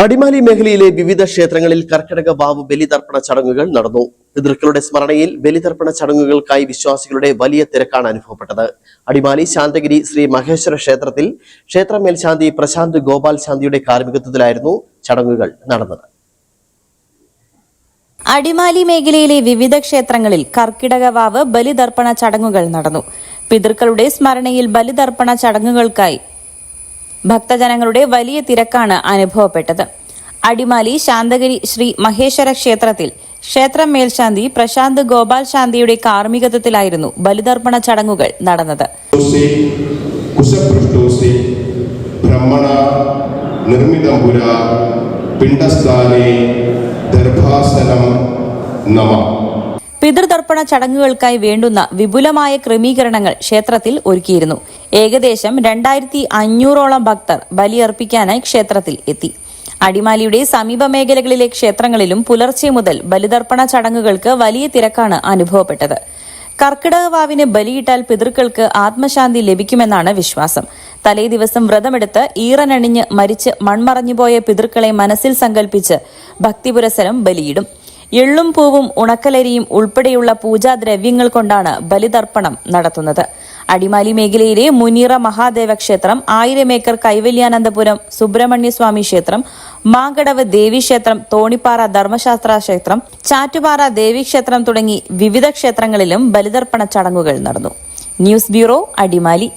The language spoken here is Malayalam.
അടിമാലി മേഖലയിലെ വിവിധ ക്ഷേത്രങ്ങളിൽ കർക്കിടക വാവ് ബലിതർപ്പണ ചടങ്ങുകൾ നടന്നു. പിതൃക്കളുടെ സ്മരണയിൽ ബലിതർപ്പണ ചടങ്ങുകൾക്കായി വിശ്വാസികളുടെ വലിയ തിരക്കാണ് അനുഭവപ്പെട്ടത്. അടിമാലി ശാന്തഗിരി ശ്രീ മഹേശ്വര ക്ഷേത്രത്തിൽ ക്ഷേത്ര മേൽശാന്തി പ്രശാന്ത് ഗോപാൽ ശാന്തിയുടെ കാർമ്മികത്വത്തിലായിരുന്നു ചടങ്ങുകൾ നടന്നത്. അടിമാലി മേഖലയിലെ വിവിധ ക്ഷേത്രങ്ങളിൽ കർക്കിടക വാവ് ബലിതർപ്പണ ചടങ്ങുകൾ നടന്നു. പിതൃക്കളുടെ സ്മരണയിൽ ബലിതർപ്പണ ചടങ്ങുകൾക്കായി ഭക്തജനങ്ങളുടെ വലിയ തിരക്കാണ് അനുഭവപ്പെട്ടത്. അടിമാലി ശാന്തഗിരി ശ്രീ മഹേശ്വര ക്ഷേത്രത്തിൽ ക്ഷേത്ര മേൽശാന്തി പ്രശാന്ത് ഗോപാൽ ശാന്തിയുടെ കാർമ്മികത്വത്തിലായിരുന്നു ബലിതർപ്പണ ചടങ്ങുകൾ നടന്നത്. പിതൃതർപ്പണ ചടങ്ങുകൾക്കായി വേണ്ടുന്ന വിപുലമായ ക്രമീകരണങ്ങൾ ക്ഷേത്രത്തിൽ ഒരുക്കിയിരുന്നു. ഏകദേശം 2500ഓളം ഭക്തർ ബലിയർപ്പിക്കാനായി ക്ഷേത്രത്തിൽ എത്തി. അടിമാലിയുടെ സമീപ മേഖലകളിലെ ക്ഷേത്രങ്ങളിലും പുലർച്ചെ മുതൽ ബലിതർപ്പണ ചടങ്ങുകൾക്ക് വലിയ തിരക്കാണ് അനുഭവപ്പെട്ടത്. കർക്കിടക വാവിന് ബലിയിട്ടാൽ പിതൃക്കൾക്ക് ആത്മശാന്തി ലഭിക്കുമെന്നാണ് വിശ്വാസം. തലേ ദിവസം വ്രതമെടുത്ത് ഈറനണിഞ്ഞ് മരിച്ച് മൺമറഞ്ഞുപോയ പിതൃക്കളെ മനസ്സിൽ സങ്കല്പിച്ച് ഭക്തിപുരസരം ബലിയിടും. എള്ളും പൂവും ഉണക്കലരിയും ഉൾപ്പെടെയുള്ള പൂജാദ്രവ്യങ്ങൾ കൊണ്ടാണ് ബലിതർപ്പണം നടത്തുന്നത്. അടിമാലി മേഖലയിലെ മുനീറ മഹാദേവ ക്ഷേത്രം, 1000 ഏക്കർ കൈവല്യാനന്ദപുരം സുബ്രഹ്മണ്യസ്വാമി ക്ഷേത്രം, മാങ്കടവ് ദേവീക്ഷേത്രം, തോണിപ്പാറ ധർമ്മശാസ്ത്ര ക്ഷേത്രം, ചാറ്റുപാറ ദേവീക്ഷേത്രം തുടങ്ങി വിവിധ ക്ഷേത്രങ്ങളിലും ബലിതർപ്പണ ചടങ്ങുകൾ നടന്നു. News bureau, Adimali.